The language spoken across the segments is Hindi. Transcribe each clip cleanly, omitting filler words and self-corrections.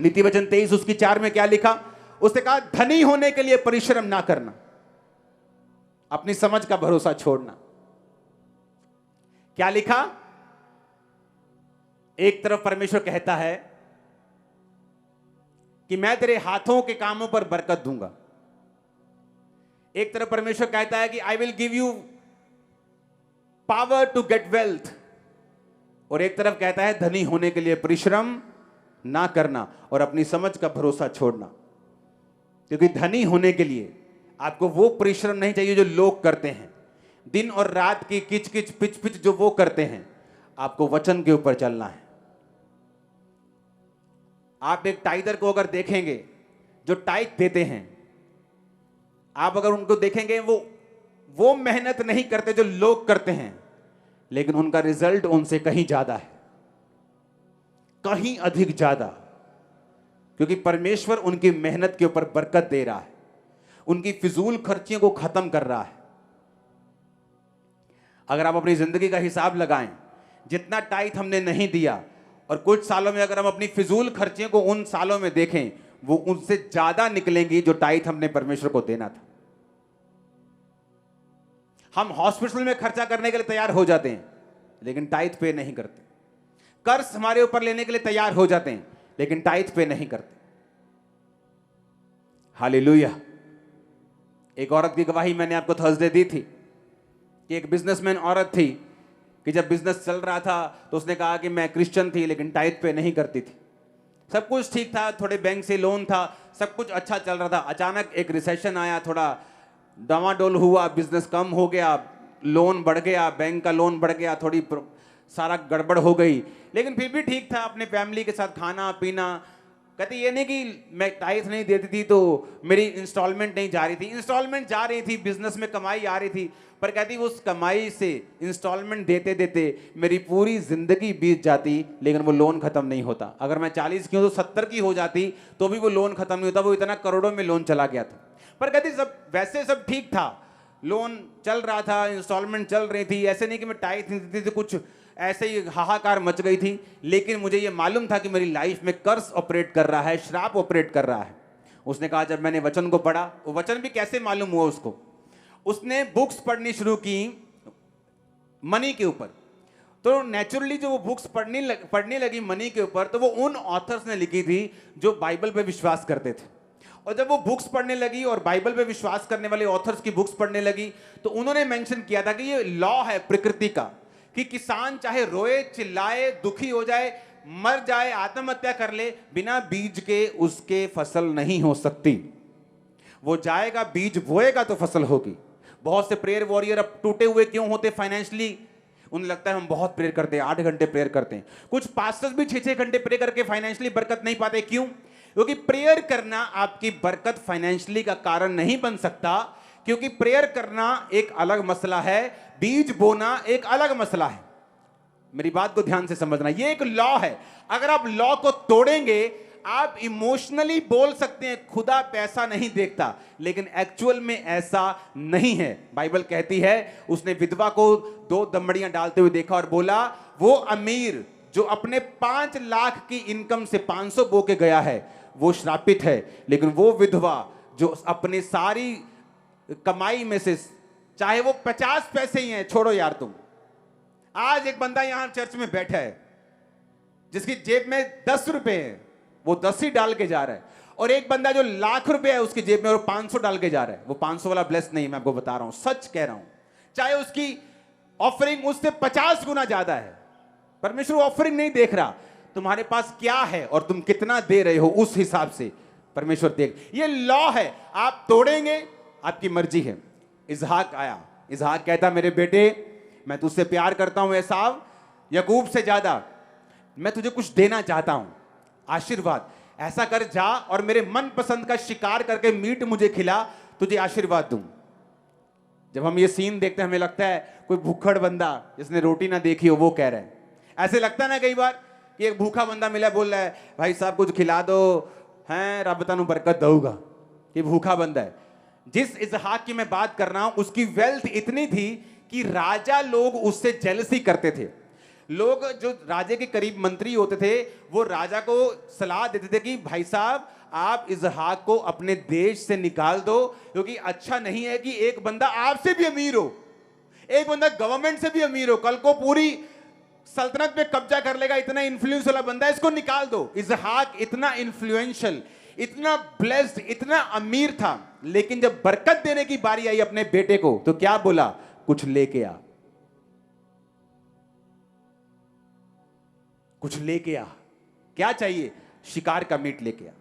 नीति वचन 23 उसकी 4 में क्या लिखा? उसने कहा धनी होने के लिए परिश्रम ना करना, अपनी समझ का भरोसा छोड़ना। क्या लिखा? एक तरफ परमेश्वर कहता है कि मैं तेरे हाथों के कामों पर बरकत दूंगा, एक तरफ परमेश्वर कहता है कि I will give you power to get wealth, और एक तरफ कहता है धनी होने के लिए परिश्रम ना करना और अपनी समझ का भरोसा छोड़ना। क्योंकि धनी होने के लिए आपको वो परिश्रम नहीं चाहिए जो लोग करते हैं, दिन और रात की किच किच पिच पिच जो वो करते हैं। आपको वचन के ऊपर चलना है। आप एक टाइगर को अगर देखेंगे जो टाइट देते हैं, आप अगर उनको देखेंगे वो मेहनत नहीं करते जो लोग करते हैं, लेकिन उनका रिजल्ट उनसे कहीं ज्यादा है, कहीं अधिक ज्यादा, क्योंकि परमेश्वर उनकी मेहनत के ऊपर बरकत दे रहा है, उनकी फिजूल खर्चियों को खत्म कर रहा है। अगर आप अपनी जिंदगी का हिसाब लगाएं, जितना टाइट हमने नहीं दिया, और कुछ सालों में अगर हम अपनी फिजूल खर्चियों को उन सालों में देखें, वो उनसे ज्यादा निकलेंगी जो टाइट हमने परमेश्वर को देना था। हम हॉस्पिटल में खर्चा करने के लिए तैयार हो जाते हैं, लेकिन टाइट पे नहीं करते। कर्ज हमारे ऊपर लेने के लिए तैयार हो जाते हैं, लेकिन टाइट पे नहीं करते। हालेलुया। एक औरत की गवाही मैंने आपको थर्सडे दी थी कि एक बिजनेसमैन औरत थी कि जब बिजनेस चल रहा था तो उसने कहा कि मैं क्रिश्चियन थी लेकिन टाइट पे नहीं करती थी। सब कुछ ठीक था, थोड़े बैंक से लोन था, सब कुछ अच्छा चल रहा था। अचानक एक रिसेशन आया, थोड़ा डामाडोल हुआ, बिजनेस कम हो गया, लोन बढ़ गया, बैंक का लोन बढ़ गया, थोड़ी सारा गड़बड़ हो गई, लेकिन फिर भी ठीक था। अपने फैमिली के साथ खाना पीना। कहती ये नहीं कि मैं टाइट नहीं देती थी तो मेरी इंस्टॉलमेंट नहीं जा रही थी, इंस्टॉलमेंट जा रही थी, बिजनेस में कमाई आ रही थी, पर कहती उस कमाई से इंस्टॉलमेंट देते देते मेरी पूरी जिंदगी बीत जाती, लेकिन वो लोन खत्म नहीं होता। अगर मैं 40 की हूँ तो 70 की हो जाती तो भी वो लोन खत्म नहीं होता। वो इतना करोड़ों में लोन चला गया था। पर कहती सब वैसे सब ठीक था, लोन चल रहा था, इंस्टॉलमेंट चल रही थी, ऐसे नहीं कि मैं टाइट नहीं देती थी, कुछ ऐसे ही हाहाकार मच गई थी। लेकिन मुझे ये मालूम था कि मेरी लाइफ में कर्ज ऑपरेट कर रहा है, श्राप ऑपरेट कर रहा है। उसने कहा जब मैंने वचन को पढ़ा, वो वचन भी कैसे मालूम हुआ उसको, उसने बुक्स पढ़नी शुरू की मनी के ऊपर। तो नेचुरली जो वो बुक्स पढ़ने लगी मनी के ऊपर, तो वो उन ऑथर्स ने लिखी थी जो बाइबल पे विश्वास करते थे। और जब वो बुक्स पढ़ने लगी और बाइबल पे विश्वास करने वाले ऑथर्स की बुक्स पढ़ने लगी, तो उन्होंने मेंशन किया था कि ये लॉ है प्रकृति का कि किसान चाहे रोए चिल्लाए, दुखी हो जाए, मर जाए, आत्महत्या कर ले, बिना बीज के उसके फसल नहीं हो सकती। वो जाएगा, बीज बोएगा तो फसल होगी। बहुत से प्रेयर वॉरियर अब टूटे हुए क्यों होते फाइनेंशियली? उन्हें लगता है हम बहुत प्रेयर करते हैं, 8 घंटे प्रेयर करते हैं। कुछ पास्टर्स भी 6-6 घंटे प्रेयर करके फाइनेंशियली बरकत नहीं पाते। क्यों? क्योंकि प्रेयर करना आपकी बरकत फाइनेंशियली का कारण नहीं बन सकता, क्योंकि प्रेयर करना एक अलग मसला है, बीज बोना एक अलग मसला है। मेरी बात को ध्यान से समझना, ये एक लॉ है। अगर आप लॉ को तोड़ेंगे, आप इमोशनली बोल सकते हैं खुदा पैसा नहीं देखता, लेकिन एक्चुअल में ऐसा नहीं है। बाइबल कहती है उसने विधवा को 2 दमड़ियां डालते हुए देखा और बोला वो अमीर जो अपने 5 लाख की इनकम से 500 बो के गया है वो श्रापित है, लेकिन वो विधवा जो अपने सारी कमाई में से, चाहे वो 50 पैसे ही हैं, छोड़ो यार तुम। आज एक बंदा यहां चर्च में बैठा है जिसकी जेब में 10 रुपए हैं, वो 10 ही डाल के जा रहा है। और एक बंदा जो लाख रुपए है उसकी जेब में और 500 डाल के जा रहा है। वो 500 वाला ब्लेस नहीं, मैं आपको बता रहा हूं, सच कह रहा हूं। चाहे उसकी ऑफरिंग उससे 50 गुना ज्यादा है, परमेश्वर ऑफरिंग नहीं देख रहा, तुम्हारे पास क्या है और तुम कितना दे रहे हो, उस हिसाब से परमेश्वर देख। ये लॉ है, आप तोड़ेंगे आपकी मर्जी है। इसहाक आया, इसहाक कहता मेरे बेटे मैं तुझसे प्यार करता हूं एसाव, याकूब से ज्यादा, मैं तुझे कुछ देना चाहता हूं, आशीर्वाद। ऐसा कर जा और मेरे मन पसंद का शिकार करके मीट मुझे खिला, तुझे आशीर्वाद दूं। जब हम ये सीन देखते हैं हमें लगता है कोई भूखड़ बंदा जिसने रोटी ना देखी हो वो कह रहा है। ऐसे लगता है ना कई बार कि एक भूखा बंदा मिला, बोल रहा है भाई साहब कुछ खिला दो, हैं रब तनु बरकत दूंगा। ये भूखा बंदा है। जिस इसहाक की मैं बात कर रहा हूं उसकी वेल्थ इतनी थी कि राजा लोग उससे जेलसी करते थे। लोग जो राजे के करीब मंत्री होते थे वो राजा को सलाह देते थे कि भाई साहब आप इसहाक को अपने देश से निकाल दो, क्योंकि अच्छा नहीं है कि एक बंदा आपसे भी अमीर हो, एक बंदा गवर्नमेंट से भी अमीर हो, कल को पूरी सल्तनत पे कब्जा कर लेगा, इतना इन्फ्लुएंस वाला बंदा है, इसको निकाल दो। इसहाक इतना इन्फ्लुएंशियल, इतना ब्लेस्ड, इतना अमीर था, लेकिन जब बरकत देने की बारी आई अपने बेटे को तो क्या बोला? कुछ लेके आ, कुछ लेके आ। क्या चाहिए? शिकार का मीट लेके आ।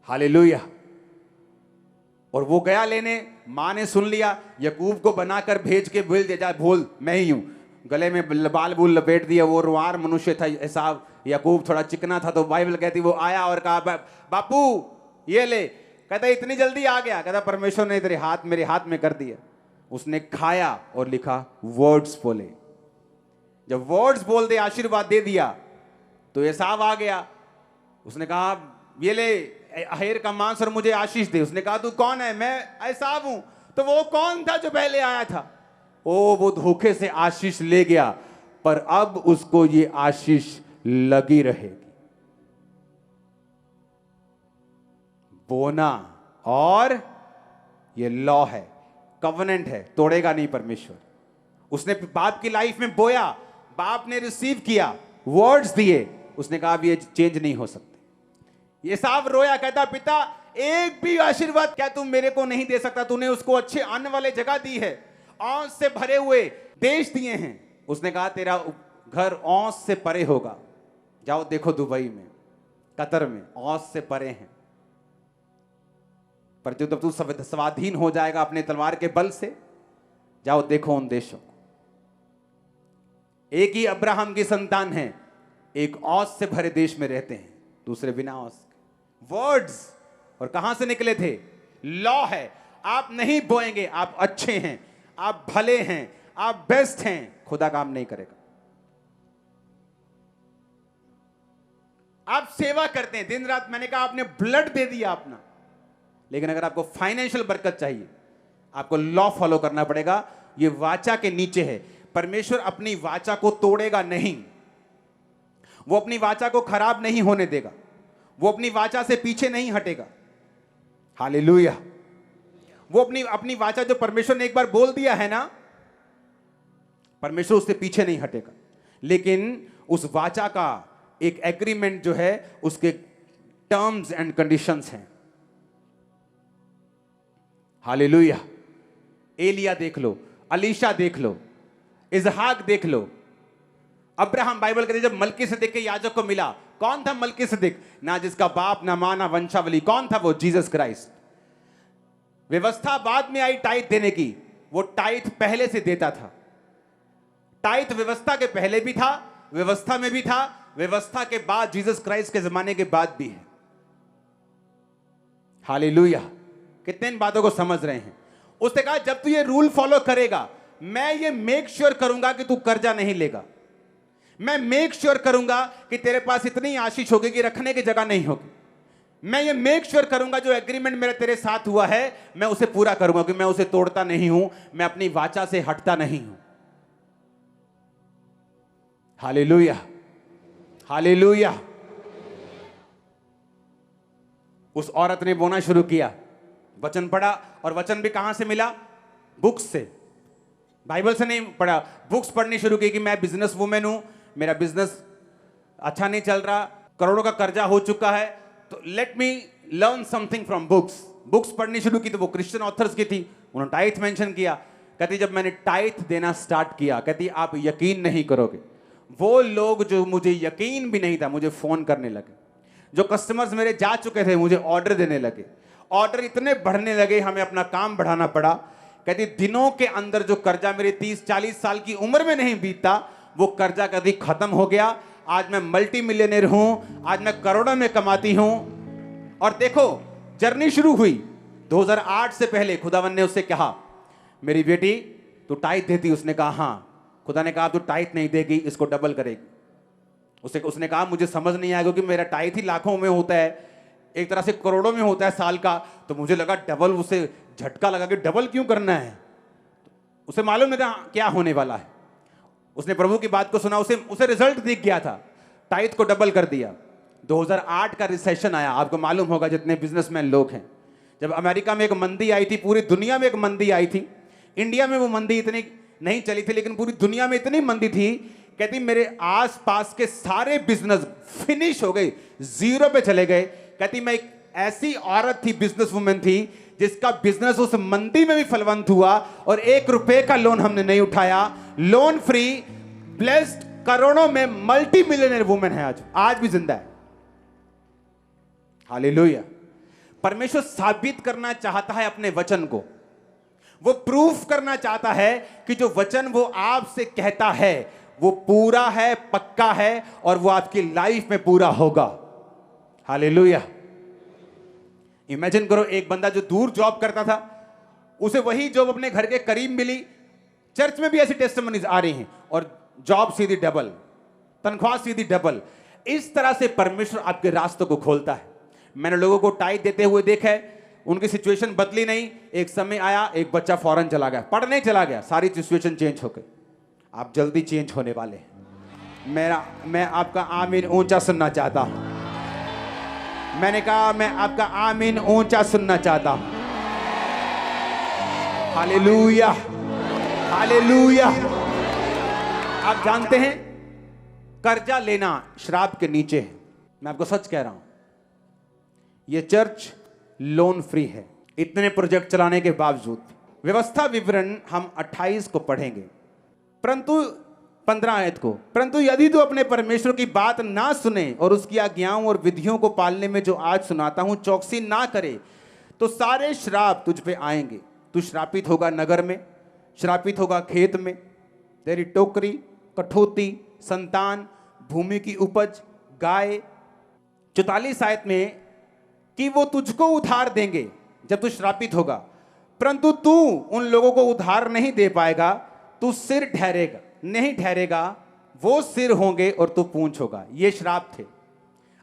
हालेलुया। और वो गया लेने, मां ने सुन लिया, यकूब को बनाकर भेज के बोल दिया, जा बोल मैं ही हूं। गले में बाल बूल लपेट दिया, वो रुआर मनुष्य था एसाव। यकूब थोड़ा चिकना था तो बाइबल कहती वो आया और कहा बापू ये ले। कहता इतनी जल्दी आ गया? कहता परमेश्वर ने तेरे हाथ मेरे हाथ में कर दिया। उसने खाया और लिखा वर्ड्स बोले। जब वर्ड्स बोल दे, आशीर्वाद दे दिया, तो एसाव आ गया। उसने कहा ये ले अहेर का मांस और मुझे आशीष दे। उसने कहा तू कौन है? मैं एसाव हूं। तो वो कौन था जो पहले आया था? वो धोखे से आशीष ले गया, पर अब उसको ये आशीष लगी रहेगी। बोना, और ये लॉ है, कवनेंट है, तोड़ेगा नहीं परमेश्वर। उसने बाप की लाइफ में बोया, बाप ने रिसीव किया, वर्ड्स दिए, उसने कहा अब ये चेंज नहीं हो सकते। ये साहब रोया, कहता पिता एक भी आशीर्वाद क्या तुम मेरे को नहीं दे सकता? तूने उसको अच्छे अन्न वाले जगह दी है, औंस से भरे हुए देश दिए हैं। उसने कहा तेरा घर औंस से परे होगा। जाओ देखो दुबई में, कतर में औंस से परे हैं, पर जब तू स्वाधीन हो जाएगा अपने तलवार के बल से, जाओ देखो उन देशों को। एक ही अब्राहम की संतान है, एक औंस से भरे देश में रहते हैं, दूसरे बिना औंस के। वर्ड्स, और कहां से निकले थे? लॉ है। आप नहीं बोएंगे, आप अच्छे हैं, आप भले हैं, आप बेस्ट हैं, खुदा काम नहीं करेगा। आप सेवा करते हैं दिन रात, मैंने कहा आपने ब्लड दे दिया अपना, लेकिन अगर आपको फाइनेंशियल बरकत चाहिए, आपको लॉ फॉलो करना पड़ेगा। ये वाचा के नीचे है। परमेश्वर अपनी वाचा को तोड़ेगा नहीं, वो अपनी वाचा को खराब नहीं होने देगा, वो अपनी वाचा से पीछे नहीं हटेगा। हालेलुया। वो अपनी वाचा जो परमेश्वर ने एक बार बोल दिया है ना, परमेश्वर उससे पीछे नहीं हटेगा। लेकिन उस वाचा का एक एग्रीमेंट जो है, उसके टर्म्स एंड कंडीशंस हैं। हालेलुया। एलिया देख लो, अलीशा देख लो, इसहाक देख लो, अब्राहम। बाइबल कहते जब मलकीसेदेक के याजक को मिला, कौन था मलकीसेदेक? ना जिसका बाप ना मां ना वंशावली। कौन था वो? Jesus Christ. व्यवस्था बाद में आई टाइथ देने की, वो टाइथ पहले से देता था। टाइथ व्यवस्था के पहले भी था, व्यवस्था में भी था, व्यवस्था के बाद जीसस क्राइस्ट के जमाने के बाद भी है। हालेलुया। कितने इन बातों को समझ रहे हैं? उसने कहा जब तू ये रूल फॉलो करेगा, मैं ये मेक श्योर करूंगा कि तू कर्जा नहीं लेगा। मैं मेक श्योर करूंगा कि तेरे पास इतनी आशीष होगी कि रखने की जगह नहीं होगी। मैं ये मेक श्योर करूंगा जो एग्रीमेंट मेरा तेरे साथ हुआ है, मैं उसे पूरा करूंगा, कि मैं उसे तोड़ता नहीं हूं, मैं अपनी वाचा से हटता नहीं हूं। Hallelujah, hallelujah. उस औरत ने बोना शुरू किया, वचन पढ़ा, और वचन भी कहां से मिला? बुक्स से। बाइबल से नहीं पढ़ा, बुक्स पढ़नी शुरू की कि मैं बिजनेस वुमेन हूं, मेरा बिजनेस अच्छा नहीं चल रहा, करोड़ों का कर्जा हो चुका है, तो let me learn something from books. Books पढ़नी शुरू की तो वो क्रिश्चियन ऑथर्स की थी, उन्होंने टाइथ मेंशन किया। कहती जब मैंने टाइथ देना स्टार्ट किया, कहती आप यकीन नहीं करोगे, वो लोग जो मुझे यकीन भी नहीं था मुझे फोन करने लगे। जो कस्टमर्स मेरे जा चुके थे मुझे ऑर्डर देने लगे। ऑर्डर इतने बढ़ने लगे, हमें अपना काम बढ़ाना पड़ा। कहती दिनों के अंदर जो कर्जा मेरे 30-40 साल की उम्र में नहीं बीतता, वो कर्जा कभी खत्म हो गया। आज मैं मल्टी मिलियनर हूं, आज मैं करोड़ों में कमाती हूं। और देखो जर्नी शुरू हुई 2008 से पहले। खुदावन ने उससे कहा मेरी बेटी तू टाइथ देती? उसने कहा हाँ। खुदा ने कहा तू टाइथ नहीं देगी, इसको डबल करेगी। उसने कहा मुझे समझ नहीं आएगा, क्योंकि मेरा टाइथ ही लाखों में होता है, एक तरह से करोड़ों में होता है साल का, तो मुझे लगा डबल, उसे झटका लगा कि डबल क्यों करना है। उसे मालूम है क्या होने वाला है। उसने प्रभु की बात को सुना, उसे रिजल्ट दिख गया था, टाइट को डबल कर दिया। 2008 का रिसेशन आया, आपको मालूम होगा जितने बिजनेसमैन लोग हैं, जब अमेरिका में एक मंदी आई थी, पूरी दुनिया में एक मंदी आई थी, इंडिया में वो मंदी इतनी नहीं चली थी, लेकिन पूरी दुनिया में इतनी मंदी थी, कहती मेरे आसपास के सारे बिजनेस फिनिश हो गए, जीरो पे चले गए। कहती मैं एक ऐसी औरत थी, बिजनेस वुमेन थी, जिसका बिजनेस उस मंदी में भी फलवंत हुआ और 1 रुपए का लोन हमने नहीं उठाया, लोन फ्री, ब्लेस्ड, करोड़ों में मल्टी मिलियनर वुमेन है, आज भी जिंदा है। हालेलुया। परमेश्वर साबित करना चाहता है अपने वचन को, वो प्रूफ करना चाहता है कि जो वचन वो आपसे कहता है वो पूरा है, पक्का है और वो आपकी लाइफ में पूरा होगा। हालेलुया। इमेजिन करो, एक बंदा जो दूर जॉब करता था, उसे वही जॉब अपने घर के करीब मिली। चर्च में भी ऐसी टेस्टिमनीज आ रही हैं, और जॉब सीधी डबल, तनख्वाह सीधी डबल। इस तरह से परमेश्वर आपके रास्तों को खोलता है। मैंने लोगों को टाइट देते हुए देखा है, उनकी सिचुएशन बदली नहीं। एक समय आया, एक बच्चा फॉरेन चला गया, पढ़ने चला गया, सारी सिचुएशन चेंज हो गई। आप जल्दी चेंज होने वाले हैं। मैं आपका आमीन ऊंचा सुनना चाहता हूं। मैंने कहा मैं आपका आमीन ऊंचा सुनना चाहता हूं। Hallelujah, hallelujah. आप जानते हैं, कर्जा लेना श्राप के नीचे है। मैं आपको सच कह रहा हूं, यह चर्च लोन फ्री है, इतने प्रोजेक्ट चलाने के बावजूद। व्यवस्था विवरण हम 28 को पढ़ेंगे, परंतु 15 आयत को, परंतु यदि तू अपने परमेश्वर की बात ना सुने और उसकी आज्ञाओं और विधियों को पालने में जो आज सुनाता हूं चौकसी ना करे, तो सारे श्राप तुझ पे आएंगे। तू श्रापित होगा नगर में, श्रापित होगा खेत में, तेरी टोकरी, कठौती, संतान, भूमि की उपज, गाय। 44 आयत में कि वो तुझको उधार देंगे जब तू श्रापित होगा, परंतु तू उन लोगों को उधार नहीं दे पाएगा। तू सिर ठहरेगा, नहीं ठहरेगा, वो सिर होंगे और तू पूंछ होगा। ये श्राप थे।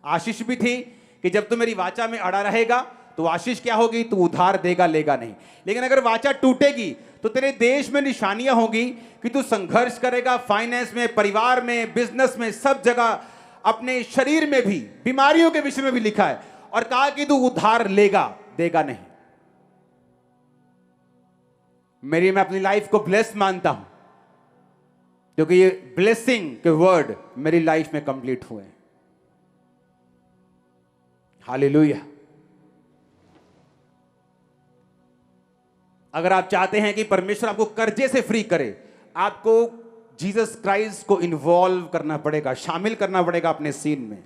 आशीष भी थी कि जब तू मेरी वाचा में अड़ा रहेगा तो आशीष क्या होगी, तू उधार देगा, लेगा नहीं। लेकिन अगर वाचा टूटेगी तो तेरे देश में निशानियां होगी कि तू संघर्ष करेगा, फाइनेंस में, परिवार में, बिजनेस में, सब जगह। अपने शरीर में भी बीमारियों के विषय में भी लिखा है, और कहा कि तू उधार लेगा, देगा नहीं। मैं अपनी लाइफ को ब्लेस मानता हूं, क्योंकि ये ब्लेसिंग के वर्ड मेरी लाइफ में कंप्लीट हुए हैं। हालेलुया। अगर आप चाहते हैं कि परमेश्वर आपको कर्जे से फ्री करे, आपको जीसस क्राइस्ट को इन्वॉल्व करना पड़ेगा, शामिल करना पड़ेगा अपने सीन में।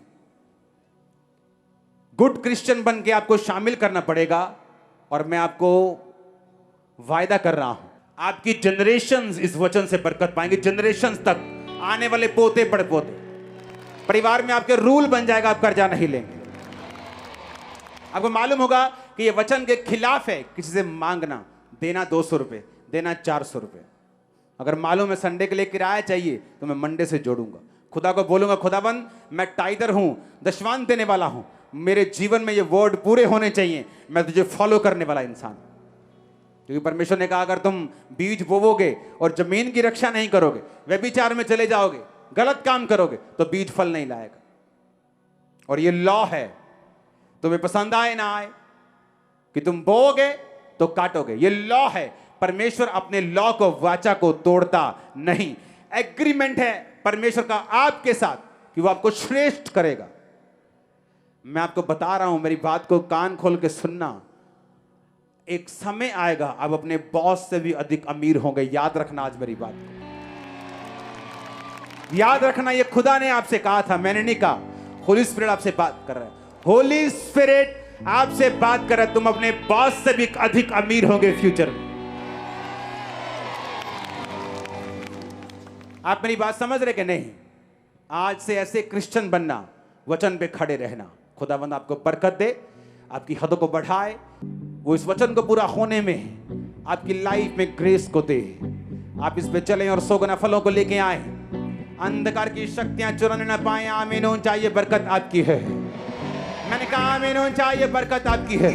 गुड क्रिश्चियन बन के आपको शामिल करना पड़ेगा। और मैं आपको वायदा कर रहा हूं, आपकी जनरेशंस इस वचन से बरकत पाएंगे, जनरेशंस तक, आने वाले पोते पड़पोते। परिवार में आपके रूल बन जाएगा, आप कर्जा नहीं लेंगे। आपको मालूम होगा कि यह वचन के खिलाफ है किसी से मांगना, देना 200 रुपए, देना 400 रुपए। अगर मालूम है संडे के लिए किराया चाहिए तो मैं मंडे से जोड़ूंगा। खुदा को बोलूंगा, खुदाबंद मैं टाइदर हूं, दशवान देने वाला हूं, मेरे जीवन में ये वर्ड पूरे होने चाहिए, मैं तुझे फॉलो करने वाला इंसान। क्योंकि परमेश्वर ने कहा अगर तुम बीज बोवोगे और जमीन की रक्षा नहीं करोगे, व्यभिचार में चले जाओगे, गलत काम करोगे, तो बीज फल नहीं लाएगा। और ये लॉ है, तुम्हें पसंद आए ना आए, कि तुम बोओगे तो काटोगे। ये लॉ है। परमेश्वर अपने लॉ को, वाचा को तोड़ता नहीं। एग्रीमेंट है परमेश्वर का आपके साथ कि वो आपको श्रेष्ठ करेगा। मैं आपको बता रहा हूं, मेरी बात को कान खोल के सुनना। एक समय आएगा आप अपने बॉस से भी अधिक अमीर होंगे। याद रखना आज मेरी बात को, याद रखना। ये खुदा ने आपसे कहा था, मैंने नहीं कहा। होली स्पिरिट आपसे बात कर रहा है, होली स्पिरिट आपसे बात कर रहा है। तुम अपने बॉस से भी अधिक अमीर होंगे फ्यूचर में। आप मेरी बात समझ रहे कि नहीं? आज से ऐसे क्रिश्चियन बनना, वचन पे खड़े रहना। खुदावंद आपको बरकत दे, आपकी हदों को बढ़ाए, वो इस वचन को पूरा होने में आपकी लाइफ में ग्रेस को दे। आप इस पे चलें और सोगना फलों को लेके आए, अंधकार की शक्तियां चुराने ना पाए। आमीन। चाहिए बरकत आपकी है। मैंने कहा आमीन। चाहिए बरकत आपकी है।